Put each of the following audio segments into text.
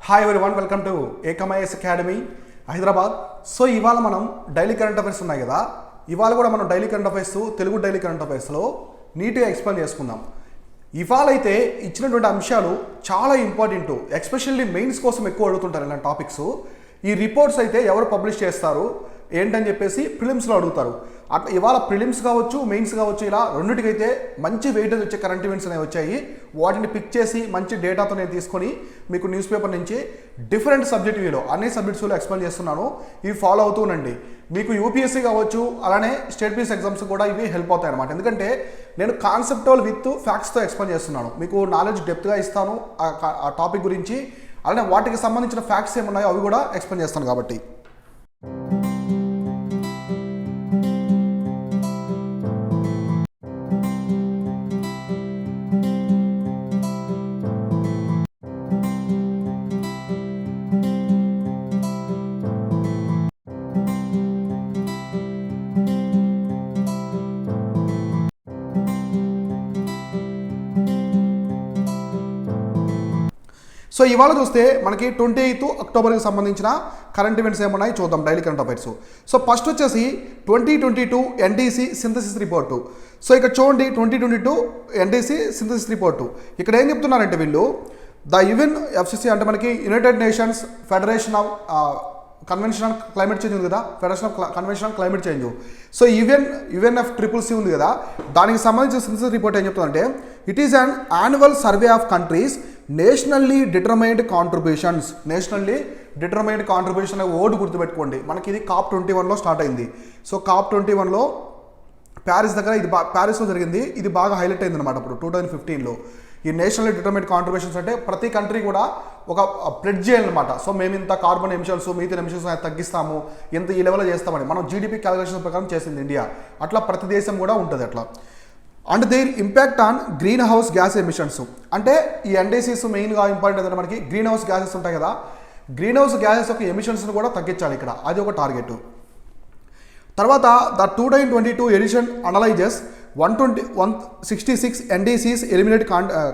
Hi everyone, welcome to ఏకమైఎస్ academy Hyderabad. So ఇవాళ మనం డైలీ కరెంట్ అఫైర్స్ ఉన్నాయి కదా, ఇవాళ కూడా మనం daily current affairs Telugu daily current అఫైర్స్లో నీట్గా ఎక్స్ప్లెయిన్ చేసుకుందాం. ఇవాళ అయితే ఇచ్చినటువంటి అంశాలు చాలా ఇంపార్టెంట్, ఎస్పెషల్లీ మెయిన్స్ కోసం ఎక్కువ అడుగుతుంటారు ఇలాంటి టాపిక్స్. ఈ రిపోర్ట్స్ అయితే ఎవరు పబ్లిష్ చేస్తారు ఏంటని చెప్పేసి ప్రిలిమ్స్లో అడుగుతారు. అట్లా ఇవాళ ప్రిలిమ్స్ కావచ్చు, మెయిన్స్ కావచ్చు, ఇలా రెండింటికైతే మంచి వెయిటేజ్ వచ్చే కరెంట్ ఈవెంట్స్ అనేవి వచ్చాయి. వాటిని పిక్ చేసి మంచి డేటాతో నేను తీసుకొని మీకు న్యూస్ పేపర్ నుంచి డిఫరెంట్ సబ్జెక్ట్ వ్యూలో అన్ని సబ్జెక్ట్స్లో ఎక్స్ప్లెయిన్ చేస్తున్నాను. ఇవి ఫాలో అవుతూనండి. మీకు యూపీఎస్సీ కావచ్చు, అలానే స్టేట్ బీస్ ఎగ్జామ్స్ కూడా ఇవి హెల్ప్ అవుతాయి అనమాట. ఎందుకంటే నేను కాన్సెప్టువల్ విత్ ఫ్యాక్ట్స్తో ఎక్స్ప్లెయిన్ చేస్తున్నాను. మీకు నాలెడ్జ్ డెప్త్గా ఇస్తాను ఆ టాపిక్ గురించి, అలానే వాటికి సంబంధించిన ఫ్యాక్ట్స్ ఏమున్నాయో అవి కూడా ఎక్స్ప్లెయిన్ చేస్తాను కాబట్టి. సో ఇవాళ చూస్తే మనకి 28 అక్టోబర్కి సంబంధించిన కరెంట్ ఈవెంట్స్ ఏమున్నాయి చూద్దాం, daily current affairs. So first వచ్చేసి 2022 ఎన్డీసీ సింథసిస్ రిపోర్టు. సో ఇక్కడ చూడండి, 2022 ఎన్డీసీ సింథసిస్ రిపోర్టు. ఇక్కడ ఏం చెప్తున్నారంటే వీళ్ళు యుఎన్ ఎఫ్సిసి అంటే మనకి United nations federation of convention on climate change ఉంది కదా, federation of convention on climate change. So UNFCCC ఉంది కదా, దానికి సంబంధించిన సింథసిస్ రిపోర్ట్ ఏం చెప్తుందంటే it is an annual survey of countries nationally determined contributions. Nationally determined contribution అనే word గుర్తుపెట్టుకోండి. మనకి ఇది COP21లో స్టార్ట్ అయింది. సో COP21లో ప్యారిస్ దగ్గర ఇది ప్యారిస్లో జరిగింది. ఇది బాగా హైలైట్ అయింది అనమాట అప్పుడు 2015లో. ఈ నేషనల్లీ డిటర్మైన్డ్ కాంట్రిబ్యూషన్స్ అంటే ప్రతి కంట్రీ కూడా ఒక ప్లెడ్జ్ చేయాలన్నమాట. సో మేము ఇంత కార్బన్ ఎమిషన్స్, మీథేన్ ఎమిషన్స్ తగ్గిస్తాము, ఇంత ఈ లెవెల్లో చేస్తామని మనం జీడిపి క్యాలిక్యులేషన్ ప్రకారం చేసింది ఇండియా. అట్లా ప్రతి దేశం కూడా ఉంటుంది అట్లా. And there impact on green house gas emissions. అంటే ఈ ఎన్డీసీస్ మెయిన్గా ఇంపార్టెంట్ ఏంటంటే మనకి గ్రీన్ హౌస్ గ్యాసెస్ ఉంటాయి కదా, గ్రీన్ హౌస్ గ్యాసెస్ యొక్క ఎమిషన్స్ని కూడా తగ్గించాలి ఇక్కడ, అది ఒక టార్గెట్. తర్వాత the 2022 edition analyses 166 NDCs eliminate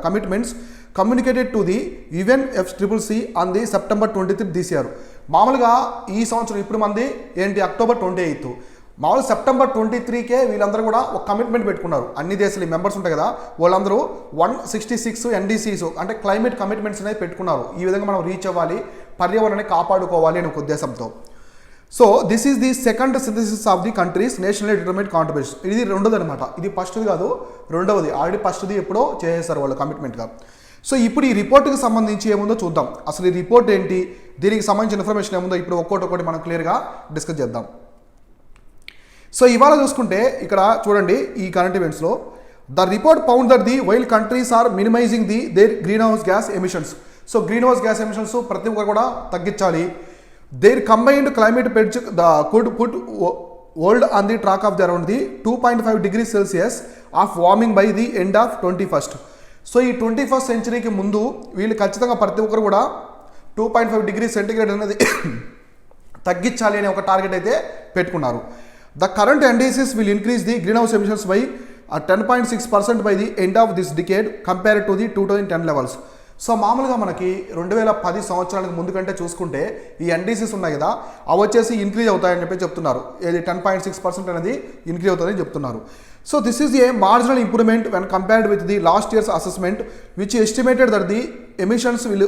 commitments communicated to the UNFCCC on the September 23 this year. మామూలుగా ఈ సంవత్సరం ఇప్పుడు మంది ఏంటి October 28. మామూలు September 23కే వీళ్ళందరూ కూడా ఒక కమిట్మెంట్ పెట్టుకున్నారు. అన్ని దేశాలు మెంబర్స్ ఉంటాయి కదా, వాళ్ళందరూ 166 NDCs అంటే క్లైమేట్ కమిట్మెంట్స్ అనేది పెట్టుకున్నారు. ఈ విధంగా మనం రీచ్ అవ్వాలి, పర్యావరణాన్ని కాపాడుకోవాలి అనే ఒక ఉద్దేశంతో. So this is the second synthesis of the countries national determined contribution. ఇది రెండోది అనమాట, ఇది ఫస్ట్ది కాదు, రెండవది. ఆల్రెడీ ఫస్ట్ది ఎప్పుడో చేసేస్తారు వాళ్ళు కమిట్మెంట్గా. సో ఇప్పుడు ఈ రిపోర్ట్కి సంబంధించి ఏముందో చూద్దాం. అసలు ఈ రిపోర్ట్ ఏంటి, దీనికి సంబంధించిన ఇన్ఫర్మేషన్ ఏముందో ఇప్పుడు ఒక్కొక్కటి మనం క్లియర్గా డిస్కస్ చేద్దాం. సో ఇవాళ చూసుకుంటే ఇక్కడ చూడండి, ఈ కరెంట్ ఈవెంట్స్లో the report found that the while countries are minimizing the their greenhouse gas emissions. So greenhouse gas emissions ప్రతి ఒక్కరు కూడా తగ్గించాలి. Their combined climate pledge the could put world on the track of the around the 2.5 degrees Celsius of warming by the end of 21st. So ఈ 21st సెంచరీకి ముందు వీళ్ళు ఖచ్చితంగా ప్రతి ఒక్కరు కూడా 2.5 degrees సెంటిగ్రేడ్ అనేది తగ్గించాలి అనే ఒక టార్గెట్ అయితే పెట్టుకున్నారు. The current NDCs will increase the greenhouse emissions by 10.6% by the end of this decade compared to the 2010 levels. So మామూలుగా మనకి 2010 సంవత్సరానికి ముందు కంటే చూసుకుంటే ఈ ఎన్డీసీస్ ఉన్నాయి కదా, అవి వచ్చేసి ఇంక్రీజ్ అవుతాయని చెప్పి చెప్తున్నారు. ఇది 10.6% అనేది ఇంక్రీజ్ అవుతుందని చెప్తున్నారు. So this is a marginal improvement when compared with the last years assessment which estimated that the emissions will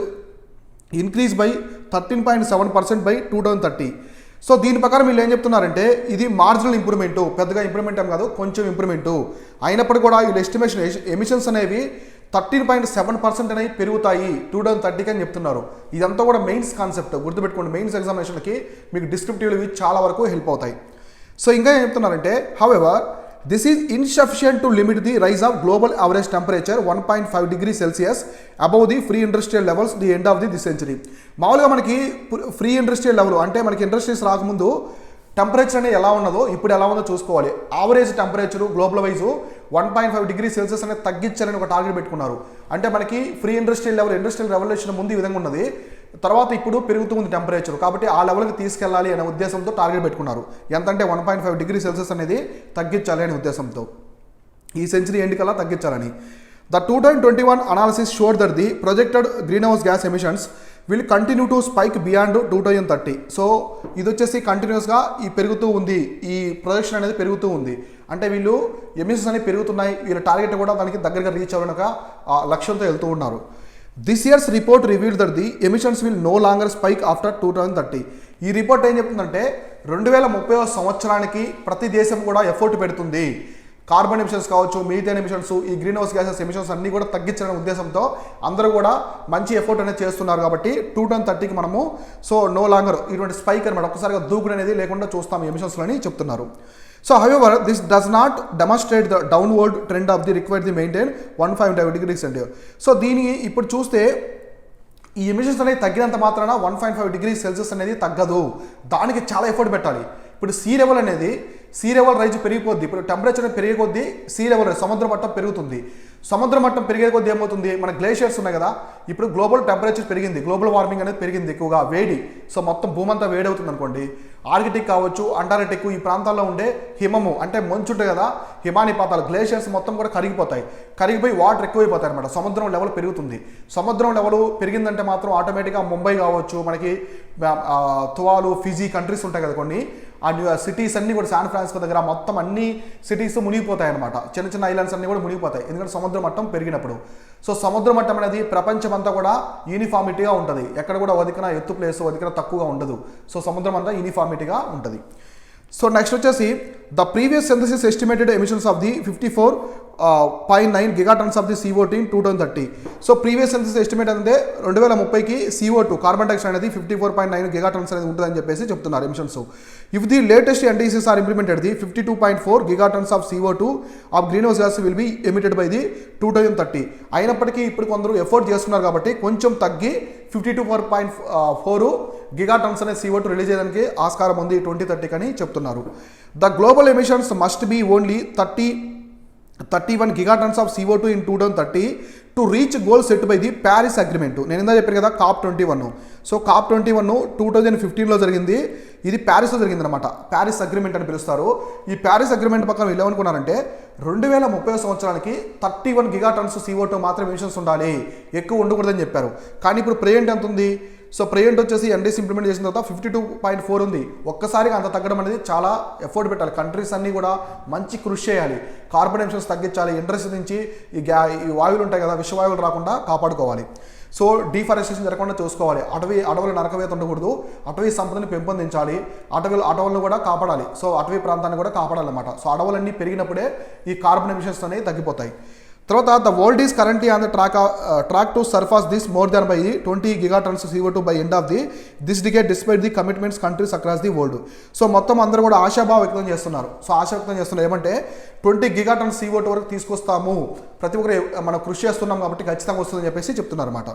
increase by 13.7% by 2030. So దీని ప్రకారం వీళ్ళు ఏం చెప్తున్నారంటే ఇది మార్జినల్ ఇంప్రూవ్మెంటు, పెద్దగా ఇంప్రూవ్మెంట్ ఏం కాదు, కొంచెం ఇంప్రూవ్మెంటు అయినప్పుడు కూడా వీళ్ళు ఎస్టిమేషన్ ఎమిషన్స్ అనేవి 13.7% అనేవి పెరుగుతాయి 2030కి అని చెప్తున్నారు. ఇదంతా కూడా మెయిన్స్ కాన్సెప్ట్ గుర్తుపెట్టుకోండి. మెయిన్స్ ఎగ్జామినేషన్కి మీకు డిస్క్రిప్టివ్లు ఇవి చాలా వరకు హెల్ప్ అవుతాయి. సో ఇంకా ఏం చెప్తున్నారంటే however this is insufficient to limit the rise of global average temperature 1.5 degrees Celsius above the free industrial levels the end of the century. మామూలుగా మనకి ఫ్రీ ఇండస్ట్రియల్ లెవెల్ అంటే మనకి ఇండస్ట్రీస్ రాకముందు టెంపరేచర్ అనేది ఎలా ఉన్నదో ఇప్పుడు ఎలా ఉందో చూసుకోవాలి. Average temperature global wise 1.5 degrees Celsius అనేది తగ్గించాలని ఒక టార్గెట్ పెట్టుకున్నారు. అంటే మనకి ఫ్రీ ఇండస్ట్రియల్ రెవల్యూషన్ ముందు ఈ విధంగా ఉన్నది, తర్వాత ఇప్పుడు పెరుగుతుంది టెంపరేచర్, కాబట్టి ఆ లెవెల్కి తీసుకెళ్ళాలి అనే ఉద్దేశంతో టార్గెట్ పెట్టుకున్నారు. ఎంతంటే 1.5 degrees Celsius అనేది తగ్గించాలి అనే ఉద్దేశంతో ఈ సెంచరీ ఎండ్ కల్లా తగ్గించాలని. The 2021 analysis showed that the projected greenhouse gas emissions will continue to spike beyond 2030. So ఇది వచ్చేసి కంటిన్యూస్గా పెరుగుతూ ఉంది, ఈ ప్రొజెక్షన్ అనేది పెరుగుతూ ఉంది. అంటే వీళ్ళు ఎమిషన్స్ అనేవి పెరుగుతున్నాయి, వీళ్ళ టార్గెట్ కూడా దానికి దగ్గరగా రీచ్ అవ్వడానికి లక్ష్యంతో వెళ్తూ ఉన్నారు. This years report revealed that the emissions will know longer spike after 2030. ఈ రిపోర్ట్ ఏం చెప్తుందంటే 2030 సంవత్సరానికి ప్రతి దేశం కూడా ఎఫర్ట్ పెడుతుంది. కార్బన్ ఎమిషన్స్ కావచ్చు, మీథేన్ ఎమిషన్స్, ఈ గ్రీన్ హౌస్ గ్యాసెస్ ఎమిషన్స్ అన్నీ కూడా తగ్గించడం ఉద్దేశంతో అందరూ కూడా మంచి ఎఫర్ట్ అనేది చేస్తున్నారు. కాబట్టి 2030కి మనము నో లాంగర్ ఇటువంటి స్పైక్ అనమాట, ఒక్కసారిగా దూకుడు అనేది లేకుండా చూస్తాం ఎమిషన్స్లో అని చెప్తున్నారు. So however this does not demonstrate the downward trend of the required the maintain 1.5 degrees centigrade. So దీని ఇప్పుడు చూస్తే ఈ ఎమిషన్స్ అనేది తగ్గినంత మాత్రాన 1.5 degrees సెల్సియస్ అనేది తగ్గదు, దానికి చాలా ఎఫర్ట్ పెట్టాలి. ఇప్పుడు సీ లెవెల్ రైజ్ పెరిగిపోద్ది. ఇప్పుడు టెంపరేచర్ పెరిగే కొద్దీ సీ లెవెల్ సముద్ర మట్టం పెరుగుతుంది. సముద్ర మట్టం పెరిగే కొద్దీ ఏమవుతుంది, మన గ్లేషియర్స్ ఉన్నాయి కదా, ఇప్పుడు గ్లోబల్ టెంపరేచర్ పెరిగింది, గ్లోబల్ వార్మింగ్ అనేది పెరిగింది, ఎక్కువగా వేడి. సో మొత్తం భూమి అంతా వేడి అవుతుంది అనుకోండి. ఆర్కిటిక్ కావచ్చు, అంటార్కిటిక్, ఈ ప్రాంతాల్లో ఉండే హిమము అంటే మంచు ఉంటుంది కదా, హిమానిపాతాలు, గ్లేషియర్స్ మొత్తం కూడా కరిగిపోయి వాటర్ ఎక్కువైపోతాయి అనమాట. సముద్రం లెవెల్ పెరుగుతుంది. సముద్రం లెవెల్ పెరిగిందంటే మాత్రం ఆటోమేటిక్గా ముంబై కావచ్చు, మనకి తువాలు, ఫిజీ కంట్రీస్ ఉంటాయి కదా కొన్ని, ఆ సిటీస్ అన్నీ కూడా, శాన్ ఫ్రాన్సిస్కో దగ్గర మొత్తం అన్ని సిటీస్ మునిగిపోతాయి అనమాట. చిన్న చిన్న ఐలాండ్స్ అన్నీ కూడా మునిగిపోతాయి, ఎందుకంటే సముద్ర మట్టం పెరిగినప్పుడు. సో సముద్ర మట్టం అనేది ప్రపంచం అంతా కూడా యూనిఫార్మిటీగా ఉంటుంది, ఎక్కడ కూడా వదికిన ఎత్తు ప్లేస్ వదికిన తక్కువగా ఉండదు. సో సముద్రం అంతా యూనిఫార్మిటీగా ఉంటుంది. సో నెక్స్ట్ వచ్చేసి the previous synthesis estimated emissions of the 54.9 gigatons of the CO2 in 2030. So previous synthesis estimate అంటే 2030కి CO2 కార్బన్ డైఆక్సైడ్ అనేది 54.9 గిగాటన్స్ అనేది ఉంటుందని చెప్పేసి చెప్తున్నారు emissions. If the latest NDCs are implemented, the 52.4 gigatons of CO2 of greenhouse gas will be emitted by the 2030. అయినప్పటికీ ఇప్పుడు కొందరు ఎఫర్ట్ చేస్తున్నారు కాబట్టి కొంచెం తగ్గి 52.4 గిగాటన్స్ అనే CO2 రిలీజ్ చేయడానికి ఆస్కారం ఉంది 2030 అని చెప్తున్నారు. The global emissions must be only 31 gigatons of CO2 in 2030 to reach goal set by the Paris agreement. నేను ఇందా చెప్పాను కదా COP21. సో COP21 2015లో జరిగింది, ఇది ప్యారిస్లో జరిగింది అనమాట. ప్యారిస్ అగ్రిమెంట్ అని పిలుస్తారు. ఈ ప్యారిస్ అగ్రిమెంట్ పక్కన వీళ్ళు ఏమనుకున్నారంటే 2030 సంవత్సరానికి 31 గిగాటన్స్ CO2 మాత్రం ఎమిషన్స్ ఉండాలి, ఎక్కువ ఉండకూడదని చెప్పారు. కానీ ఇప్పుడు ప్రెజెంట్ ఎంత ఉంది? సో ప్రెజెంట్ వచ్చేసి NDC ఇంప్లిమెంట్ చేసిన తర్వాత 52.4 ఉంది. ఒక్కసారిగా అంత తగ్గడం అనేది చాలా ఎఫర్ట్ పెట్టాలి. కంట్రీస్ అన్నీ కూడా మంచి కృషి చేయాలి, కార్బన్ ఎమిషన్స్ తగ్గించాలి, ఇండస్ట్రీ నుంచి ఈ వాయువులు ఉంటాయి కదా, విషవాయువులు రాకుండా కాపాడుకోవాలి. సో డీఫారెస్టేషన్ జరగకుండా చూసుకోవాలి, అడవులు నరకవేత ఉండకూడదు, అటవీ సంపదని పెంపొందించాలి, అడవులను కూడా కాపాడాలి. సో అటవీ ప్రాంతాన్ని కూడా కాపాడాలన్నమాట. సో అడవులన్నీ పెరిగినప్పుడే ఈ కార్బన్ ఎమిషన్స్ అనేవి తగ్గిపోతాయి. తర్వాత the world is currently on the track to surpass this more than by 20 గిగాటన్స్ CO2 by end of this decade despite the commitments countries across the world. So మొత్తం అందరూ కూడా ఆశాభావం వ్యక్తం చేస్తున్నారు. సో ఆశ వ్యక్తం చేస్తున్నారు ఏమంటే 20 గిగాటన్స్ CO2 వరకు తీసుకొస్తాము, ప్రతి ఒక్కరు మనం కృషి చేస్తున్నాం కాబట్టి ఖచ్చితంగా వస్తుందని చెప్పేసి చెప్తున్నారు అనమాట.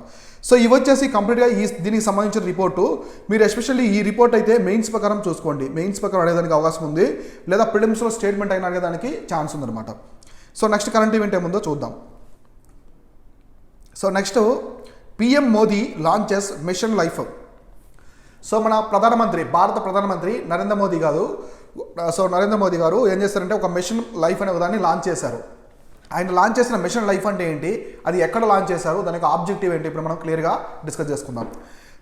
సో ఇవి వచ్చేసి కంప్లీట్గా దీనికి సంబంధించిన రిపోర్టు. మీరు ఎస్పెషల్లీ ఈ రిపోర్ట్ అయితే మెయిన్స్ ప్రకారం చూసుకోండి, మెయిన్స్ ప్రకారం అడగడానికి అవకాశం ఉంది, లేదా ప్రిలిమ్స్లో స్టేట్మెంట్ అయినా అడగడానికి ఛాన్స్ ఉందన్నమాట. సో నెక్స్ట్ కరెంట్ ఈవెంట్ ఏముందో చూద్దాం. So next PM Modi launches mission life. So మన భారత ప్రధానమంత్రి నరేంద్ర మోదీ గారు ఏం చేస్తారంటే ఒక మిషన్ లైఫ్ అనే దాన్ని లాంచ్ చేశారు. ఆయన లాంచ్ చేసిన మిషన్ లైఫ్ అంటే ఏంటి, అది ఎక్కడ లాంచ్ చేశారు, దానికి ఆబ్జెక్టివ్ ఏంటి, ఇప్పుడు మనం క్లియర్గా డిస్కస్ చేసుకుందాం.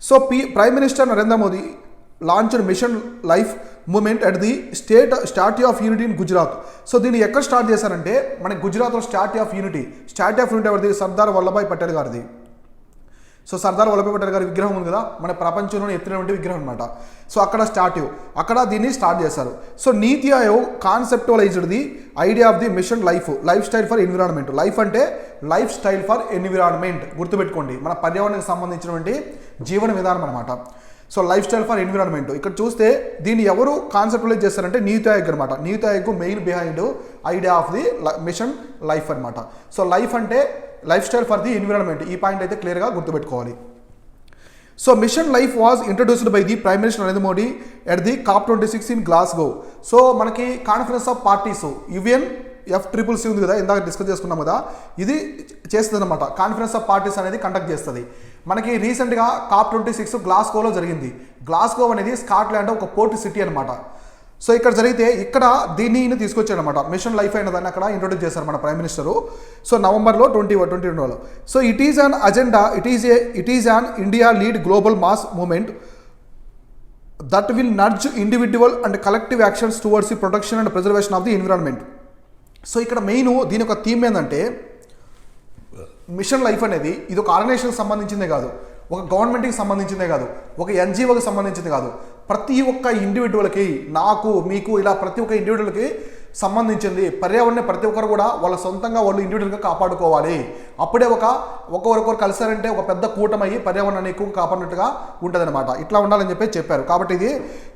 So prime minister Narendra Modi launched mission life movement at the statue of unity in Gujarat. So దీన్ని ఎక్కడ స్టార్ట్ చేశారంటే మన గుజరాత్లో స్టాట్యూ ఆఫ్ యూనిటీ ఎవరిది, సర్దార్ వల్లభాయ్ పటేల్ గారిది. సో సర్దార్ వల్లభాయ్ పటేల్ గారి విగ్రహం ఉంది కదా, మన ప్రపంచంలోనే ఎత్తినటువంటి విగ్రహం అనమాట. సో అక్కడ దీన్ని స్టార్ట్ చేశారు. So Niti Aayog conceptualized the idea of the mission life style for environment. Life అంటే లైఫ్ స్టైల్ ఫర్ ఎన్విరాన్మెంట్, గుర్తుపెట్టుకోండి, మన పర్యావరణానికి సంబంధించినటువంటి జీవన విధానం అనమాట. So life style for environment ఇక్కడ చూస్తే దీన్ని ఎవరు కాన్సెప్టువలైజ్ చేస్తారంటే నీతి ఆయోగ్ అనమాట. Niti Aayog main behind idea of the mission life అనమాట. సో లైఫ్ అంటే life style for the environment, ఈ పాయింట్ అయితే క్లియర్గా గుర్తుపెట్టుకోవాలి. So mission life was introduced by the prime minister Narendra Modi at the COP26 in Glasgow. So మనకి కాన్ఫరెన్స్ ఆఫ్ పార్టీస్ UNFCCC ఉంది కదా, ఇందాక డిస్కస్ చేసుకున్నాం కదా, ఇది చేస్తుంది అనమాట. కాన్ఫరెన్స్ ఆఫ్ పార్టీస్ అనేది కండక్ట్ చేస్తుంది. మనకి రీసెంట్గా COP26 గ్లాస్గోలో జరిగింది. గ్లాస్గో అనేది స్కాట్లాండ్ ఒక పోర్ట్ సిటీ అనమాట. సో ఇక్కడ జరిగితే ఇక్కడ దీన్ని తీసుకొచ్చాడు అనమాట, మిషన్ లైఫ్ అయిన దాన్ని అక్కడ ఇంట్రొడ్యూస్ చేశారు మన ప్రైమ్ మినిస్టరు. సో నవంబర్లో 2022లో. So it is an agenda, it is an India lead global mass movement that will nudge individual and collective actions towards the protection and preservation of the environment. So ఇక్కడ main దీని యొక్క theme ఏంటంటే mission life అనేది ఇది ఒక ఆర్గనైజేషన్కి సంబంధించిందే కాదు, ఒక గవర్నమెంట్కి సంబంధించిందే కాదు, ఒక ఎన్జిఓకి సంబంధించింది కాదు, ప్రతి ఒక్క ఇండివిజువల్కి, నాకు మీకు ఇలా ప్రతి ఒక్క ఇండివిజువల్కి సంబంధించింది. పర్యావరణాన్ని ప్రతి ఒక్కరు కూడా వాళ్ళ సొంతంగా వాళ్ళు ఇండివిజువల్గా కాపాడుకోవాలి. అప్పుడే ఒకరికొకరు కలిసారంటే ఒక పెద్ద కూటమయ్యి పర్యావరణాన్ని ఎక్కువ కాపాడినట్టుగా ఉంటుందన్నమాట. ఇట్లా ఉండాలని చెప్పి చెప్పారు. కాబట్టి ఇది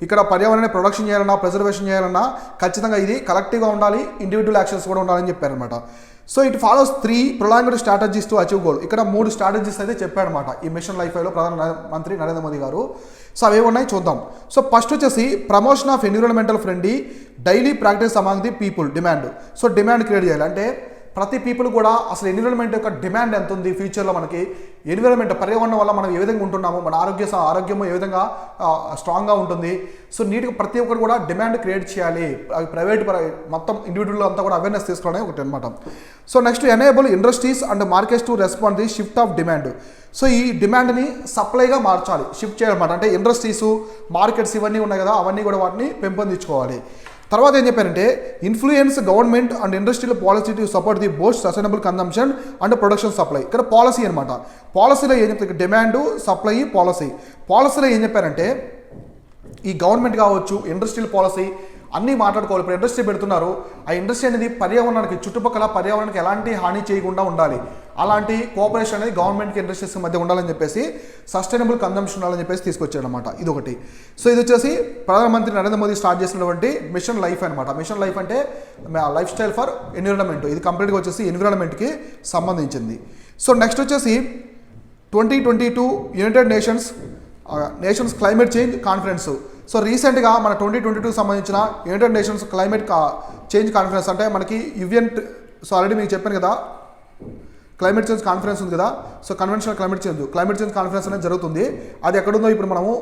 ఇక్కడ పర్యావరణాన్ని ప్రొడక్షన్ చేయాలన్నా, ప్రిజర్వేషన్ చేయాలన్నా ఖచ్చితంగా ఇది కలెక్టివ్గా ఉండాలి, ఇండివిజువల్ యాక్షన్స్ కూడా ఉండాలని చెప్పారనమాట. So it follows 3 prolonged strategies to achieve goal. ఇక్కడ 3 స్ట్రాటజీస్ అయితే చెప్పాడనమాట ఈ మిషన్ లైఫ్ లో ప్రధానమంత్రి నరేంద్ర మోదీ గారు. సో అవి ఉన్నాయి చూద్దాం. సో ఫస్ట్ వచ్చేసి promotion of environmental friendly daily practice among the people demand. So demand create చేయాలి అంటే ప్రతి పీపుల్ కూడా అసలు ఎన్విరాన్మెంట్ యొక్క డిమాండ్ ఎంత ఉంది, ఫ్యూచర్లో మనకి ఎన్విరాన్మెంట్ పర్యావరణం వల్ల మనం ఏ విధంగా ఉంటున్నాము, మన ఆరోగ్యము ఏ విధంగా స్ట్రాంగ్గా ఉంటుంది. సో నీట్గా ప్రతి ఒక్కరు కూడా డిమాండ్ క్రియేట్ చేయాలి. ప్రైవేట్ మొత్తం ఇండివిజువల్ అంతా కూడా అవేర్నెస్ తీసుకోవడం ఒకటి అనమాట. So next enable industries and markets to respond the shift of demand. So ఈ డిమాండ్ని సప్లైగా మార్చాలి, షిఫ్ట్ చేయాలన్నమాట. అంటే ఇండస్ట్రీస్, మార్కెట్స్ ఇవన్నీ ఉన్నాయి కదా, అవన్నీ కూడా వాటిని పెంపొందించుకోవాలి. తర్వాత ఏం చెప్పారంటే influence government and industrial policy to support the boast sustainable consumption and production supply. ఇక్కడ పాలసీ అనమాట. పాలసీలో ఏం చెప్తారు, డిమాండ్, సప్లై, పాలసీ. పాలసీలో ఏం చెప్పారంటే ఈ గవర్నమెంట్ కావచ్చు, ఇండస్ట్రియల్ పాలసీ అన్నీ మాట్లాడుకోవాలి. ఇప్పుడు ఇండస్ట్రీ పెడుతున్నారు, ఆ ఇండస్ట్రీ అనేది పర్యావరణానికి, చుట్టుపక్కల పర్యావరణానికి ఎలాంటి హాని చేయకుండా ఉండాలి. అలాంటి కోఆపరేషన్ అనేది గవర్నమెంట్కి ఇండస్ట్రీస్ మధ్య ఉండాలని చెప్పేసి సస్టైనబుల్ కన్జంప్షన్ ఉండాలని చెప్పేసి తీసుకొచ్చాడు అనమాట. ఇది ఒకటి. సో ఇది వచ్చేసి ప్రధానమంత్రి నరేంద్ర మోదీ స్టార్ట్ చేసినటువంటి మిషన్ లైఫ్ అనమాట. మిషన్ లైఫ్ అంటే లైఫ్ స్టైల్ ఫర్ ఎన్విరాన్మెంట్. ఇది కంప్లీట్గా వచ్చేసి ఎన్విరాన్మెంట్కి సంబంధించింది. సో నెక్స్ట్ వచ్చేసి 2022 United nations climate change conference. So రీసెంట్గా మన 2022 సంబంధించిన United nations climate change conference అంటే మనకి యుఎన్. సో ఆల్రెడీ మీకు చెప్పాను కదా క్లైమేట్ చేంజ్ కాన్ఫరెన్స్ ఉంది కదా. So conventional climate change conference అనేది జరుగుతుంది. అది ఎక్కడుందో ఇప్పుడు మనము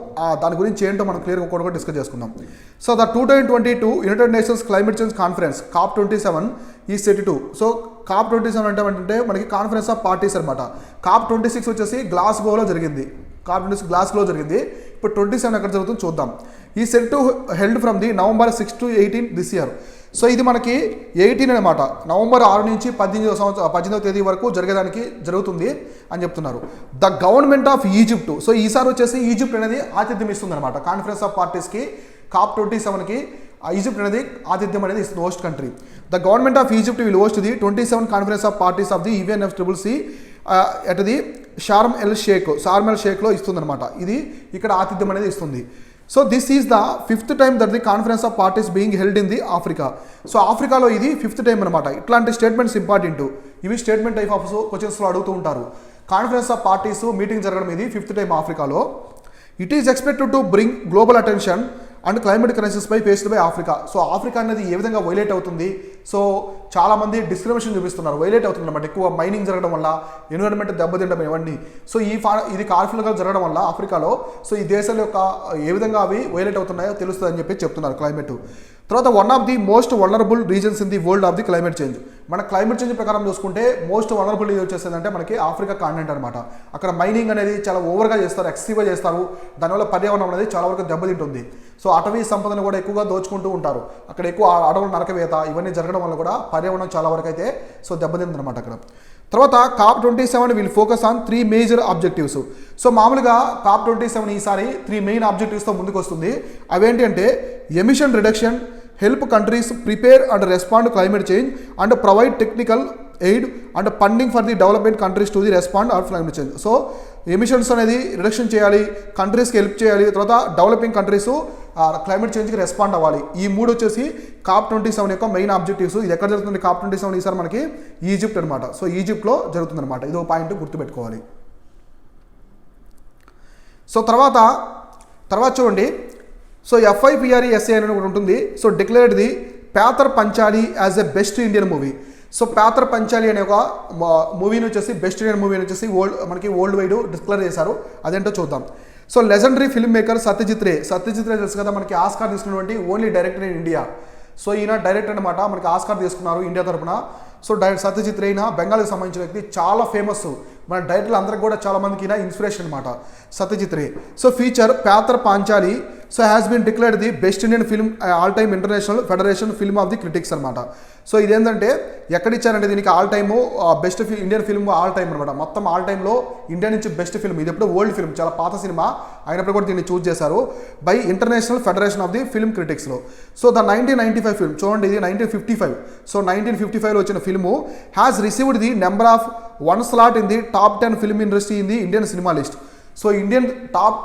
దాని గురించి ఏంటో మనం క్లియర్గా ఒకటి డిస్కస్ చేసుకుందాం. So the 2022 United nations climate change conference COP27 ఈ సెట్ 2. సో COP27 అంటే మనకి కాన్ఫరెన్స్ ఆఫ్ పార్టీస్ అనమాట. COP26 వచ్చేసి గ్లాస్గోలో జరిగింది. COP26 గ్లాస్గోలో జరిగింది. ఇప్పుడు 27 ఎక్కడ జరుగుతుందో చూద్దాం. ఈ set 2 held from the November 6 to 18 this year. So ఇది మనకి 18 అనమాట. నవంబర్ 6 నుంచి 18వ తేదీ వరకు జరుగుతుంది అని చెప్తున్నారు. The government of Egypt. So ఈసారి వచ్చేసి ఈజిప్ట్ అనేది ఆతిథ్యం ఇస్తుంది అనమాట కాన్ఫరెన్స్ ఆఫ్ పార్టీస్కి. COP27కి ఈజిప్ట్ అనేది ఆతిథ్యం అనేది ఇస్తుంది, host country. The government of Egypt will host the 27 conference of parties of the UNFCCC at the Sharm el షేక్లో ఇస్తుందన్నమాట. ఇది ఇక్కడ ఆతిథ్యం అనేది ఇస్తుంది. So this is the 5th time that the conference of parties being held in the Africa. So ఆఫ్రికాలో ఇది 5th time అనమాట. ఇట్లాంటి స్టేట్మెంట్స్ ఇంపార్టెంట్. ఇవి స్టేట్మెంట్ టైప్ ఆఫ్ క్వశ్చన్స్లో అడుగుతూ ఉంటారు. కాన్ఫరెన్స్ ఆఫ్ పార్టీస్ మీటింగ్ జరగడం ఇది 5th టైం ఆఫ్రికాలో. It is expected to bring global attention and climate crisis పై faced by Africa. So Africa అనేది ఏ విధంగా వైలేట్ అవుతుంది. సో చాలామంది డిస్క్రిమినేషన్ చూపిస్తున్నారు, వైలేట్ అవుతుంది అనమాట. ఎక్కువ మైనింగ్ జరగడం వల్ల ఎన్విరాన్మెంట్ దెబ్బతింటం ఇవన్నీ. సో ఇది కాన్ఫ్లిక్ట్ జరగడం వల్ల ఆఫ్రికాలో సో ఈ దేశాల యొక్క ఏ విధంగా అవి వైలేట్ అవుతున్నాయో తెలుస్తుంది అని చెప్పి చెప్తున్నారు క్లైమేట్. తర్వాత one of the most vulnerable reasons in the world of the climate change. మన క్లైమేట్ చేంజ్ ప్రకారం చూసుకుంటే మోస్ట్ వల్నరబుల్ ఇది వచ్చేసిందంటే మనకి ఆఫ్రికా కాంటినెంట్ అనమాట. అక్కడ మైనింగ్ అనేది చాలా ఓవర్గా చేస్తారు, ఎక్సెసివ్గా చేస్తారు. దానివల్ల పర్యావరణం అనేది చాలా వరకు దెబ్బతింటుంది. సో అటవీ సంపదను కూడా ఎక్కువగా దోచుకుంటూ ఉంటారు. అక్కడ ఎక్కువ అడవుల నరకవేత ఇవన్నీ జరగడం వల్ల కూడా పర్యావరణం చాలా వరకు అయితే సో దెబ్బతింది అనమాట అక్కడ. తర్వాత COP27 will focus on 3 major objectives. So మామూలుగా COP27 ఈసారి 3 మెయిన్ ఆబ్జెక్టివ్స్తో ముందుకు వస్తుంది. అవేంటి అంటే emission reduction, help countries prepare and respond climate change and provide technical aid and funding for the development countries to the respond of climate change. So emissions అనేది reduction చేయాలి, కంట్రీస్కి help చేయాలి, తర్వాత డెవలపింగ్ కంట్రీస్ క్లైమేట్ చేంజ్కి రెస్పాండ్ అవ్వాలి. ఈ 3 వచ్చేసి COP27 యొక్క main objectives. ఇది ఎక్కడ జరుగుతుంది COP27 ఈసారి మనకి ఈజిప్ట్ అనమాట. సో ఈజిప్ట్లో జరుగుతుంది అనమాట. ఇది ఒక పాయింట్ గుర్తుపెట్టుకోవాలి. సో తర్వాత చూడండి. సో FIPRESA అని ఒకటి ఉంటుంది. So declared the Pather Panchali as a best Indian movie. So Pather Panchali అనే ఒక మూవీని వచ్చేసి బెస్ట్ ఇండియన్ మూవీ అని వచ్చేసి మనకి వరల్డ్ వైడ్ డిక్లేర్ చేశారు. అదేంటో చూద్దాం. So legendary filmmaker Satyajit Ray తెలుసు కదా మనకి ఆస్కార్ తీసుకున్నటువంటి only director in India. So ఈయన డైరెక్టర్ అనమాట, మనకి ఆస్కార్ తీసుకున్నారు ఇండియా తరపున. సో సత్యజిత్ రే అయినా బెంగాల్కి సంబంధించిన వ్యక్తి, చాలా ఫేమస్, మన డైరెక్టర్లు అందరికి కూడా చాలా మందికి ఈయన ఇన్స్పిరేషన్ అనమాట Satyajit Ray. So feature Pather Panchali so has been declared the best Indian film all time international federation film of the critics అనమాట. సో ఇదేంటంటే ఎక్కడ ఇచ్చారంటే దీనికి all time best Indian film all time అనమాట. మొత్తం ఆల్ టైంలో ఇండియా నుంచి బెస్ట్ ఫిల్మ్, ఇది ఎప్పుడు ఓల్డ్ ఫిల్మ్, చాలా పాత సినిమా అయినప్పుడు కూడా దీన్ని చూస్ చేశారు by international federation of the film క్రిటిక్స్లో. సో ద 1995 ఫిల్మ్ చూడండి, ఇది 1955. సో 1955లో వచ్చిన film has received the number of 1 slot in the top 10 film industry in the Indian cinema list. So Indian top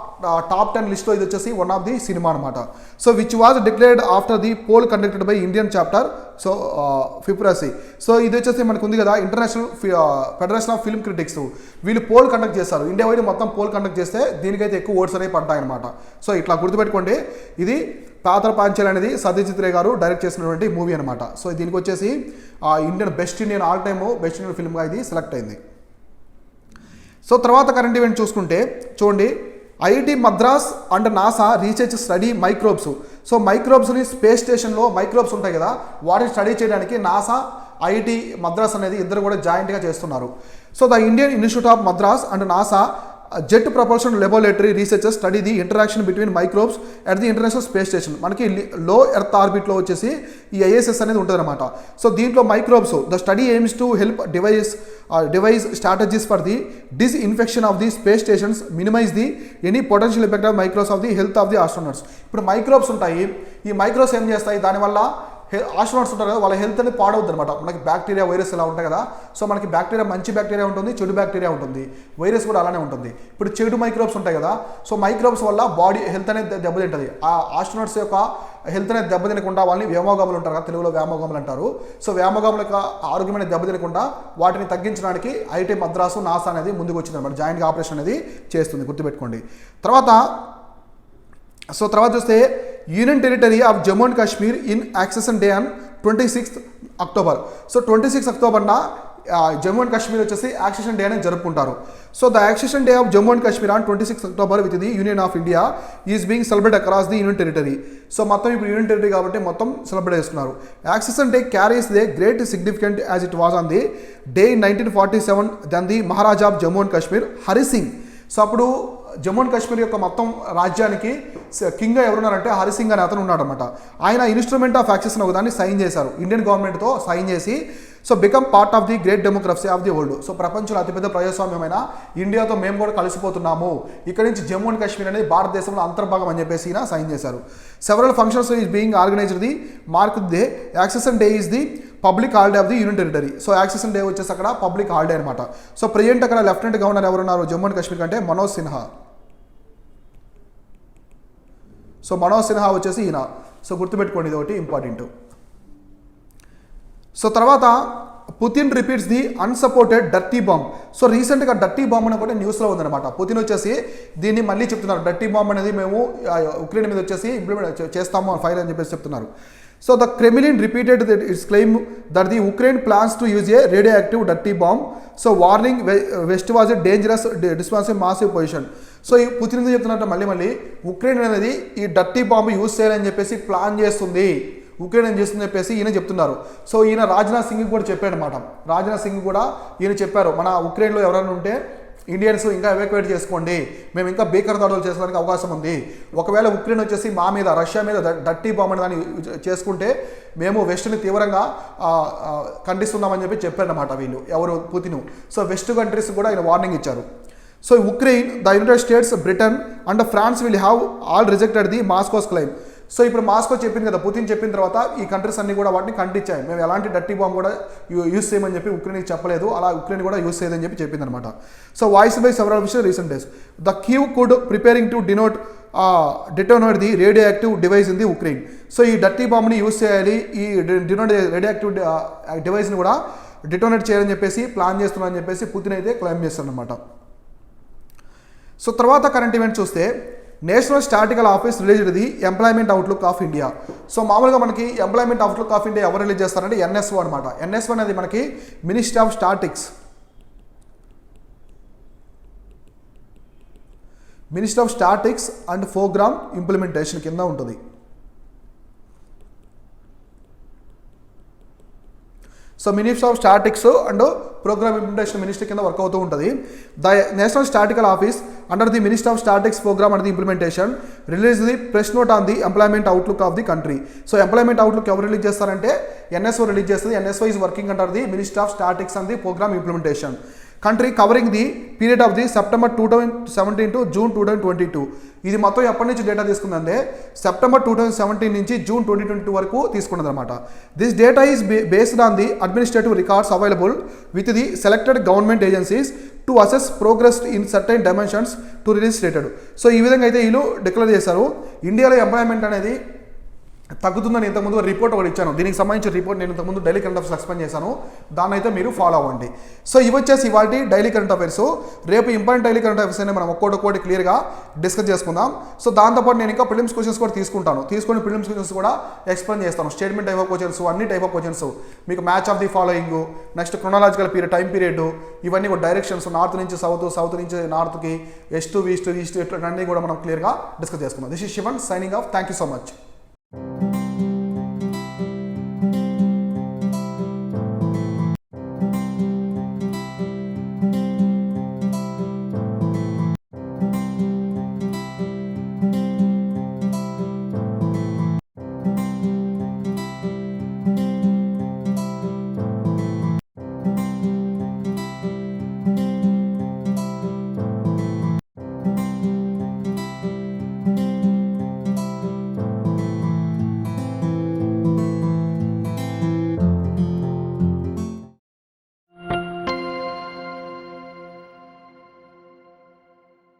10 లిస్ట్లో ఇది వచ్చేసి one of the cinema అనమాట. So which was declared after the poll conducted by Indian chapter so February. So ఇది వచ్చేసి మనకు ఉంది కదా international federation of film critics, వీళ్ళు పోల్ కండక్ట్ చేస్తారు. ఇండియా వైడ్ మొత్తం పోల్ కండక్ట్ చేస్తే దీనికైతే ఎక్కువ ఓట్స్ అనేవి పడ్డాయి అనమాట. సో ఇట్లా గుర్తుపెట్టుకోండి, ఇది పాత్ర పాంచాలి అనేది సత్యజిత్ రే గారు డైరెక్ట్ చేసినటువంటి మూవీ అనమాట. సో దీనికి వచ్చేసి best Indian all time best Indian ఫిల్మ్గా ఇది సెలెక్ట్ అయింది. సో తర్వాత కరెంట్ ఈవెంట్ చూసుకుంటే చూడండి, IIT Madras and NASA research study microbes. So మైక్రోబ్స్ని స్పేస్ స్టేషన్లో మైక్రోబ్స్ ఉంటాయి కదా, వాటిని స్టడీ చేయడానికి నాసా ఐఐటి మద్రాస్ అనేది ఇద్దరు కూడా జాయింట్గా చేస్తున్నారు. So the Indian institute of Madras and NASA jet propulsion laboratory researchers study the interaction between microbes at the international space station. మనకి లో ఎర్త్ ఆర్బిట్లో వచ్చేసి ఈ ఐఎస్ఎస్ అనేది ఉంటుంది అనమాట. సో దీంట్లో microbes the study aims to help devise strategies for the disinfection of the space stations, minimise the any potential effect of microbes of the health of the astronauts. ఇప్పుడు microbes ఉంటాయి, ఈ microbes ఏం చేస్తాయి, దానివల్ల astronauts ఉంటారు కదా వాళ్ళ health అనేది పాడవుద్ది అనమాట. మనకి బ్యాక్టీరియా వైరస్ ఇలా ఉంటాయి కదా, సో మనకి బ్యాక్టీరియా మంచి బ్యాక్టీరియా ఉంటుంది, చెడు బ్యాక్టీరియా ఉంటుంది, వైరస్ కూడా అలానే ఉంటుంది. ఇప్పుడు చెడు మైక్రోబ్స్ ఉంటాయి కదా, సో మైక్రోబ్స్ వల్ల బాడీ హెల్త్ అనేది దెబ్బతింటుంది. ఆ ఆస్ట్రోనట్స్ యొక్క హెల్త్ అనేది దెబ్బతినకుండా వాళ్ళని వ్యోమగాములు ఉంటారు కదా, తెలుగులో వ్యోమగాములు అంటారు. సో వ్యోమగాముల యొక్క ఆరోగ్యం అనేది దెబ్బతినకుండా వాటిని తగ్గించడానికి ఐఐటి మద్రాసు నాసా అనేది ముందుకు వచ్చింది అనమాట, జాయింట్గా ఆపరేషన్ అనేది చేస్తుంది, గుర్తుపెట్టుకోండి. తర్వాత చూస్తే union territory of Jammu and Kashmir in accession day on 26 October. So 26 అక్టోబర్న జమ్మూ అండ్ కాశ్మీర్ వచ్చేసి యాక్సెషన్ డే అనేది జరుపుకుంటారు. So the accession day of Jammu and Kashmir on 26 October with the union of India is being celebrate across the union territory. So మొత్తం ఇప్పుడు union territory కాబట్టి మొత్తం celebrate చేస్తున్నారు. Accession day carries the great significant as it was on the day in 1947 then the maharaja of Jammu and Kashmir Hari Singh. So అప్పుడు Jammu and Kashmir యొక్క మొత్తం రాజ్యానికి కింగ్గా ఎవరున్నారంటే హరి సింగ్ అనే అతను ఉన్నాడు అనమాట. ఆయన ఇన్స్ట్రుమెంట్ ఆఫ్ యాక్సెస్ ఒక దాన్ని సైన్ చేశారు, ఇండియన్ గవర్నమెంట్తో సైన్ చేసి. So become part of the great democracy of the world. So ప్రపంచంలో అతిపెద్ద ప్రజాస్వామ్యమైన ఇండియాతో మేము కూడా కలిసిపోతున్నాము, ఇక్కడ నుంచి జమ్మూ అండ్ కాశ్మీర్ అనేది భారతదేశంలో అంతర్భాగం అని చెప్పేసి ఈయన సైన్ చేశారు. Several functions is being organised the mark they accession day is the public holiday of the union territory. So accession day వచ్చేసి అక్కడ పబ్లిక్ హాలిడే అనమాట. సో ప్రెజెంట్ అక్కడ లెఫ్టినెంట్ గవర్నర్ ఎవరున్నారు జమ్మూ అండ్ కాశ్మీర్ అంటే మనోజ్ సిన్హా. సో మనోజ్ సిన్హా వచ్చేసి ఈయన. సో గుర్తుపెట్టుకోండి, ఇది ఒకటి ఇంపార్టెంట్. సో తర్వాత Putin repeats the unsupported dirty bomb. So రీసెంట్గా డర్టీ బాంబ్ అని కూడా న్యూస్లో ఉందన్నమాట. పుతిన్ వచ్చేసి దీన్ని మళ్ళీ చెప్తున్నారు, డర్టీ బాంబ్ అనేది మేము ఉక్రెయిన్ మీద వచ్చేసి ఇంప్లిమెంట్ చేస్తాము ఫైర్ అని చెప్పేసి చెప్తున్నారు. So the Kremlin repeated its claim that the Ukraine plans to use a radioactive dirty bomb. So warning west was a dangerous డిస్పాన్సివ్ మాసివ్ పొజిషన్. సో ఈ పుతిన్ ఎందుకు చెప్తున్నట్టు మళ్ళీ ఉక్రెయిన్ అనేది ఈ డర్టీ బాంబు యూజ్ చేయాలని చెప్పేసి plan చేస్తుంది, ఉక్రెయిన్ ఏం చేస్తుందని చెప్పేసి ఈయన చెప్తున్నారు. సో ఈయన రాజ్నాథ్ సింగ్ కూడా చెప్పాడు అనమాట. రాజ్నాథ్ సింగ్ కూడా ఈయన చెప్పారు, మన ఉక్రెయిన్లో ఎవరైనా ఉంటే ఇండియన్స్ ఇంకా ఎవాక్యుయేట్ చేసుకోండి, మేము ఇంకా భీకర దాడులు చేసడానికి అవకాశం ఉంది. ఒకవేళ ఉక్రెయిన్ వచ్చేసి మా మీద రష్యా మీద డర్టీ బాంబ్ అని దాన్ని చేసుకుంటే మేము వెస్ట్ని తీవ్రంగా ఖండిస్తున్నామని చెప్పి చెప్పారన్నమాట వీళ్ళు, ఎవరు పుతిన్. సో వెస్ట్ కంట్రీస్ కూడా ఆయన వార్నింగ్ ఇచ్చారు. So Ukraine, the United States, Britain and France will have all rejected the Moscow's claim. So ఇప్పుడు మాస్కో చెప్పింది కదా, పుతిన్ చెప్పిన తర్వాత ఈ కంట్రీస్ అన్ని కూడా వాటిని ఖండించాయి, మేము ఎలాంటి డర్టీ బాంబ్ కూడా యూస్ చేయమని చెప్పి ఉక్రెయిన్కి చెప్పలేదు, అలా ఉక్రెయిన్ కూడా యూస్ చేయదని చెప్పి చెప్పింది అనమాట. సో వాయిస్ బై సెవరల్ విషయం recent days the Kyiv could preparing to detonate the radioactive device in the Ukraine. So ఈ డర్టీ బాంబ్ని యూస్ చేయాలి, ఈ రేడియో యాక్టివ్ డివైస్ని కూడా డిటోనేట్ చేయాలని చెప్పేసి ప్లాన్ చేస్తున్నారని చెప్పేసి పుతిన్ అయితే క్లెయిమ్ చేస్తారనమాట. సో తర్వాత కరెంట్ ఈవెంట్ చూస్తే national statical office released the employment outlook of India. So మామూలుగా మనకి ఎంప్లాయ్మెంట్ అవుట్లుక్ ఆఫ్ ఇండియా ఎవరు రిలీజ్ చేస్తారంటే ఎన్ఎస్ఓ అనమాట. ఎన్ఎస్ఓ అనేది మనకి ministry of statics. Ministry of statics and programme implementation కింద ఉంటుంది. So ministry of statics and programme implementation ministry కింద వర్క్ అవుతూ ఉంటుంది. The national statical office under the ministry of statics programme and the implementation release the press note on the employment outlook of the country. So employment outlook ఎవరు release చేస్తారంటే NSO release చేస్తుంది. NSO is working under the ministry of statics and the programme implementation. Country covering the period of the September 2017 to June 2022. ఇది మొత్తం ఎప్పటి నుంచి data తీసుకుందంటే September 2017 నుంచి June 2022 వరకు తీసుకున్నది అనమాట. This data is based on the administrative records available with the selected government agencies to assess progress in certain dimensions to release stated. So ఈ విధంగా అయితే వీళ్ళు డిక్లేర్ చేశారు. ఇండియాలో ఎంప్లాయ్మెంట్ అనేది తగ్గుతుందని ఇంతకుముందు రిపోర్ట్ ఒకటి ఇచ్చాను. దీనికి సంబంధించిన రిపోర్ట్ నేను ఇంతకుముందు డైలీ కరెంట్ అఫైర్స్ ఎక్స్ప్లెయిన్ చేశాను. దాన్ని అయితే మీరు ఫాలో అవ్వండి. సో ఇవి వచ్చేసి ఇవాటి డైలీ కరెంట్ అఫైర్స్. రేపు ఇంపార్టెంట్ డైలీ కరెంట్ అఫైర్స్ అనేది మనం ఒక్కొక్కటి క్లియర్గా డిస్కస్ చేసుకుందాం. సో దాంతోపాటు నేను ఇంకా ప్రిలిమ్స్ క్వశ్చన్స్ కూడా తీసుకొని ప్రిలిమ్స్ క్వశ్చన్స్ కూడా ఎక్స్ప్లెయిన్ చేస్తాను. స్టేట్మెంట్ టైప్ ఆఫ్ క్వశ్చన్స్, అన్ని టైప్ ఆఫ్ క్వశ్చన్స్, మీకు match of the following, next chronological period, time period, ఇవన్నీ కూడా డైరెక్షన్స్, నార్త్ నుంచి సౌత్, సౌత్ నుంచి నార్త్కి, వెస్ట్ ఈస్ట్ ఇట్లా అన్నీ కూడా మనం క్లియర్గా డిస్కస్ చేసుకుందాం. This is Shivan signing off. Thank you so much.